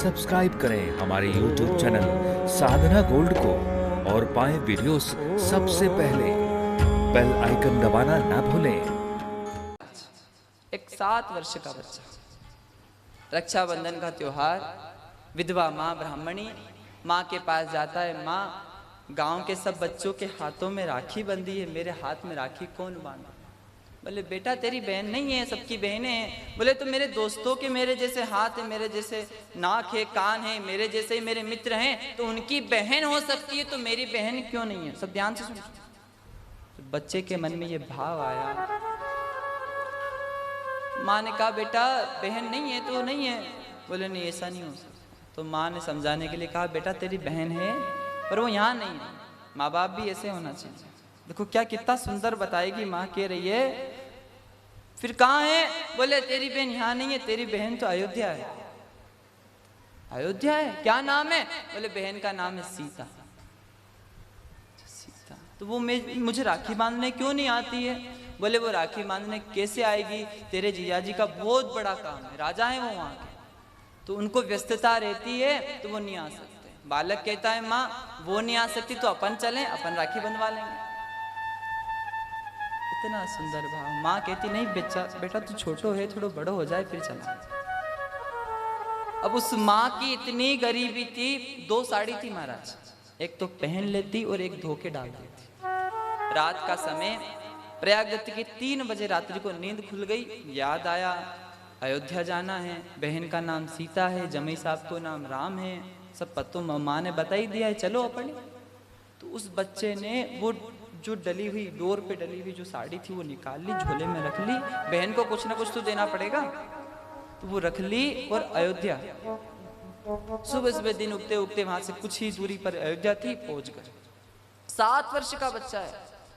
Subscribe करें हमारे YouTube channel साधना gold को और पाएं वीडियोस सबसे पहले। बेल आइकन दबाना ना भूलें। एक 7 वर्ष का बच्चा, रक्षाबंधन का त्योहार, विधवा माँ ब्राह्मणी माँ के पास जाता है। माँ, गांव के सब बच्चों के हाथों में राखी बंधी है, मेरे हाथ में राखी कौन बांधा? बोले बेटा तेरी बहन नहीं है, सबकी बहनें हैं। बोले तो मेरे दोस्तों के मेरे जैसे हाथ है, मेरे जैसे नाक है, कान है, मेरे जैसे ही मेरे मित्र हैं, तो उनकी बहन हो सकती है, तो मेरी बहन क्यों नहीं है? सब ध्यान से सुनो। तो बच्चे के मन में ये भाव आया। माँ ने कहा बेटा बहन नहीं है तो नहीं है। बोले नहीं ऐसा नहीं हो सकता। तो माँ ने समझाने के लिए कहा बेटा तेरी बहन है पर वो यहाँ नहीं है। माँ बाप भी ऐसे होना चाहिए। देखो क्या कितना सुंदर बताएगी माँ, कह रही है फिर कहाँ है? बोले तेरी बहन यहाँ नहीं है, तेरी बहन तो अयोध्या है। अयोध्या है? क्या नाम है? बोले बहन का नाम है सीता। सीता तो वो मुझे राखी बांधने क्यों नहीं आती है? बोले वो राखी बांधने कैसे आएगी? तेरे जीजाजी का बहुत बड़ा काम है, राजा है वो वहाँ के, तो उनको व्यस्तता रहती है तो वो नहीं आ सकते। बालक कहता है माँ वो नहीं आ सकती तो अपन चलें, अपन राखी बंधवा लेंगे। इतना सुंदर भाव। माँ कहती नहीं बेटा तू छोटो है, थोड़ा बड़ो हो जाए फिर चला। अब उस माँ की इतनी गरीबी थी, 2 साड़ी थी महाराज, एक तो पहन लेती और एक धो के डाल देती। रात का समय, प्रयागदत्त की 3 बजे रात्रि को नींद खुल गई। याद आया अयोध्या जाना है, बहन का नाम सीता है, जमाई साहब को नाम राम है, सब पतो माँ ने बता ही दिया है, चलो अपन। तो उस बच्चे ने वो जो डली हुई, डोर पे डली हुई जो साड़ी थी वो निकाल ली, झोले में रख ली। बहन को कुछ ना कुछ तो देना पड़ेगा, तो वो रख ली और अयोध्या सुबह सुबह दिन उगते उगते वहां से कुछ ही दूरी पर अयोध्या थी, पहुंच गए। 7 वर्ष का बच्चा है।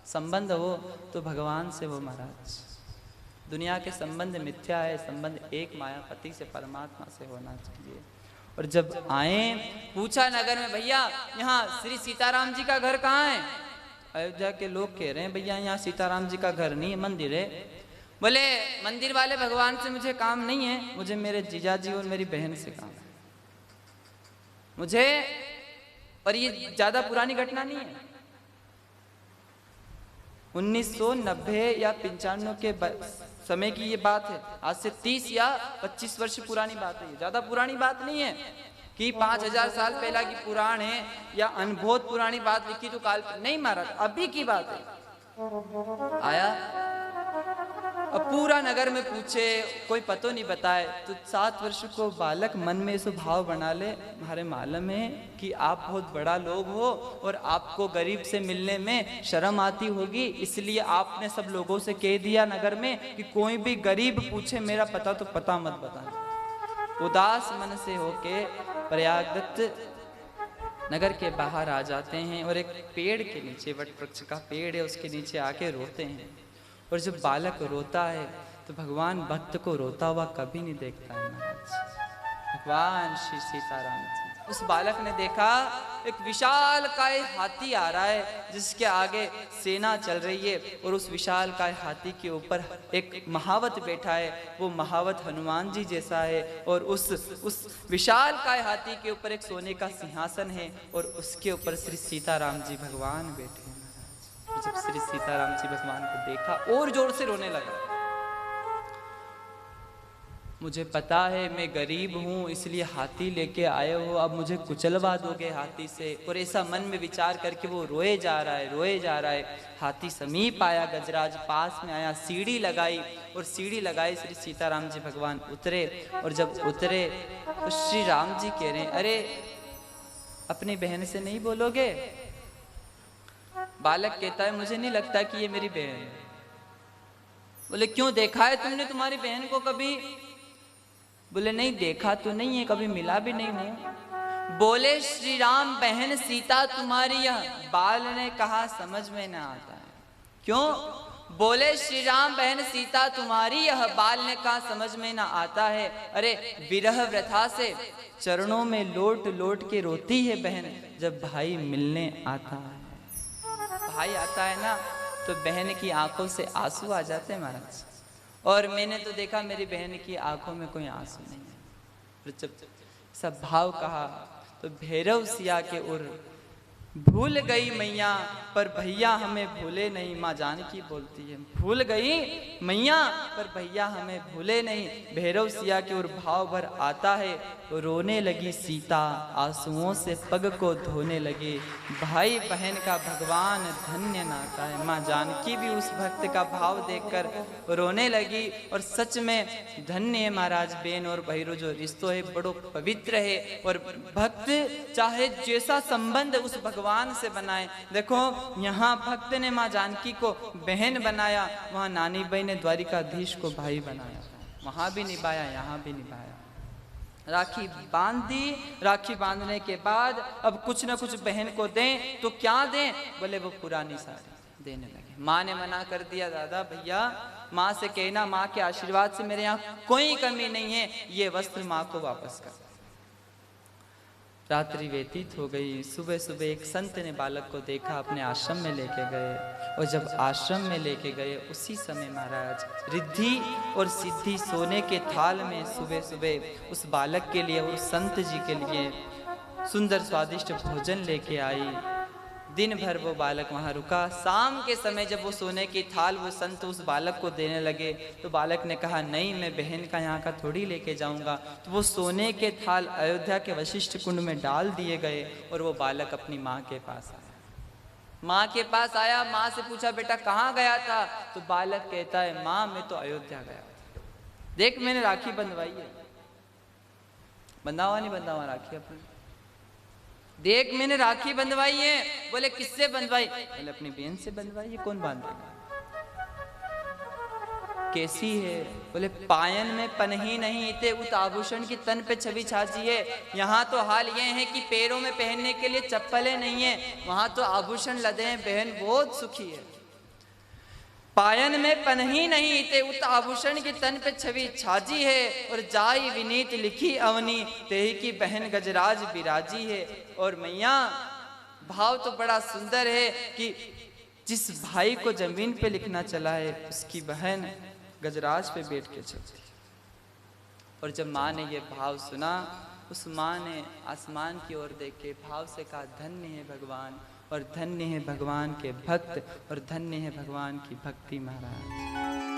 संबंध हो तो भगवान से हो महाराज। दुनिया के संबंध मिथ्या है, संबंध एक मायापति से, परमात्मा से होना चाहिए। और जब आए पूछा नगर में, भैया यहाँ श्री सीताराम जी का घर कहाँ है? अयोध्या के लोग कह रहे हैं भैया यहाँ सीताराम जी का घर नहीं है, मंदिर है। बोले मंदिर वाले भगवान से मुझे काम नहीं है, मुझे मेरे जीजाजी और मेरी बहन से काम है मुझे। और ये ज्यादा पुरानी घटना नहीं है, 1990 या 95 के समय की ये बात है। आज से 30 या 25 वर्ष पुरानी बात है, ज्यादा पुरानी बात नहीं है कि 5000 साल पहला की पुराण है या अनबोध पुरानी बात लिखी तो काल नहीं महाराज, अभी की बात है। आया अब पूरा नगर में पूछे, कोई पतो नहीं बताए। तो 7 वर्ष को बालक मन में ऐसा भाव बना ले, हमारे मालूम है कि आप बहुत बड़ा लोग हो और आपको गरीब से मिलने में शर्म आती होगी, इसलिए आपने सब लोगों से कह दिया नगर में कि कोई भी गरीब पूछे मेरा पता तो पता मत बताना। उदास मन से होके प्रयागदत्त नगर के बाहर आ जाते हैं और एक पेड़ के नीचे, वट वृक्ष का पेड़ है, उसके नीचे आके रोते हैं। और जब बालक रोता है तो भगवान भक्त को रोता हुआ कभी नहीं देखता है महाराज। भगवान श्री सीताराम जी, उस बालक ने देखा एक विशाल काय हाथी आ रहा है जिसके आगे सेना चल रही है, और उस विशाल काय हाथी के ऊपर एक महावत बैठा है। वो महावत हनुमान जी जैसा है, और उस विशाल काय हाथी के ऊपर एक सोने का सिंहासन है, और उसके ऊपर श्री सीताराम जी भगवान बैठे हैं। जब श्री सीताराम जी भगवान को देखा और जोर से रोने लगा। मुझे पता है मैं गरीब हूँ इसलिए हाथी लेके आए हो, अब मुझे कुचलवा दोगे हाथी से। और ऐसा मन में विचार करके वो रोए जा रहा है, रोए जा रहा है। हाथी समीप आया, गजराज पास में आया, सीढ़ी लगाई, और सीढ़ी लगाई श्री सीताराम जी भगवान उतरे। और जब उतरे तो श्री राम जी कह रहे हैं अरे अपनी बहन से नहीं बोलोगे? बालक कहता है मुझे नहीं लगता कि ये मेरी बहन है। बोले क्यों, देखा है तुमने तुम्हारी बहन को कभी? बोले नहीं देखा तो नहीं है, कभी मिला भी नहीं हूं। बोले श्री राम बहन सीता तुम्हारी यह? बाल ने कहा समझ में ना आता है। क्यों? बोले श्री राम बहन सीता तुम्हारी यह? बाल ने कहा समझ में ना आता है। अरे विरह व्यथा से चरणों में लोट लोट के रोती है बहन जब भाई मिलने आता है। भाई आता है ना तो बहन की आंखों से आंसू आ जाते हैं महाराज। और मैंने तो देखा मेरी बहन की आंखों में कोई आंसू नहीं है। जब सब भाव कहा तो भैरव सिया के उर भूल गई मैया पर भैया हमें भूले नहीं। माँ जानकी बोलती है भूल गई मैया पर भैया हमें भूले नहीं। भैरव सिया के उर भाव भर आता है तो रोने लगी सीता, आंसुओं से पग को धोने लगे। भाई बहन का भगवान धन्य नाता है। माँ जानकी भी उस भक्त का भाव देखकर रोने लगी और सच में धन्य है महाराज बेन और भैरव जो रिश्तो है बड़ो पवित्र है। और भक्त चाहे जैसा संबंध उस भगवान से बनाए। देखो यहाँ भक्त ने माँ जानकी को बहन बनाया, वहाँ नानी बाई ने द्वारिकाधीश को भाई बनाया। वहाँ भी निभाया, यहाँ भी निभाया। राखी बांध दी। राखी बांधने के बाद अब कुछ ना कुछ बहन को दें तो क्या दें? बोले वो पुरानी साड़ी देने लगे। माँ ने मना कर दिया, दादा भैया माँ से कहना माँ के आशीर्वाद से मेरे यहाँ कोई कमी नहीं है, ये वस्त्र माँ को वापस कर। रात्रि व्यतीत हो गई। सुबह सुबह एक संत ने बालक को देखा, अपने आश्रम में लेके गए और जब आश्रम में लेके गए उसी समय महाराज रिद्धि और सिद्धि सोने के थाल में सुबह सुबह उस बालक के लिए, उस संत जी के लिए सुंदर स्वादिष्ट भोजन लेके आई। दिन भर वो बालक वहाँ रुका। शाम के समय जब वो सोने की थाल वो संत उस बालक को देने लगे तो बालक ने कहा नहीं मैं बहन का यहाँ का थोड़ी लेके जाऊँगा। तो वो सोने के थाल अयोध्या के वशिष्ठ कुंड में डाल दिए गए और वो बालक अपनी माँ के पास आया। माँ के पास आया, माँ से पूछा बेटा कहाँ गया था? तो बालक कहता है माँ मैं तो अयोध्या गया था। देख मैंने राखी बंधवाई है। बंधावा नहीं बंधावा राखी अपनी? देख मैंने राखी बंधवाई है। बोले किससे बंधवाई? बोले अपनी बहन से बंधवाई है। कौन बांधेगा? कैसी है? बोले पायन में पनही नहीं इते उत आभूषण की तन पे छवि छाजी है। यहाँ तो हाल ये है कि पैरों में पहनने के लिए चप्पलें नहीं है, वहां तो आभूषण लदे हैं। बहन बहुत सुखी है। पायन में पनही नहीं इते उत आभूषण की तन पे छवि छाजी है और जाई विनीत लिखी अवनी तेही की बहन गजराज विराजी है। और मैया भाव तो बड़ा सुंदर है कि जिस भाई को जमीन पे लिखना चला है उसकी बहन गजराज पे बैठ के चलती। और जब माँ ने ये भाव सुना उस माँ ने आसमान की ओर देख के भाव से कहा धन्य है भगवान और धन्य है भगवान के भक्त और धन्य है भगवान की भक्ति महाराज।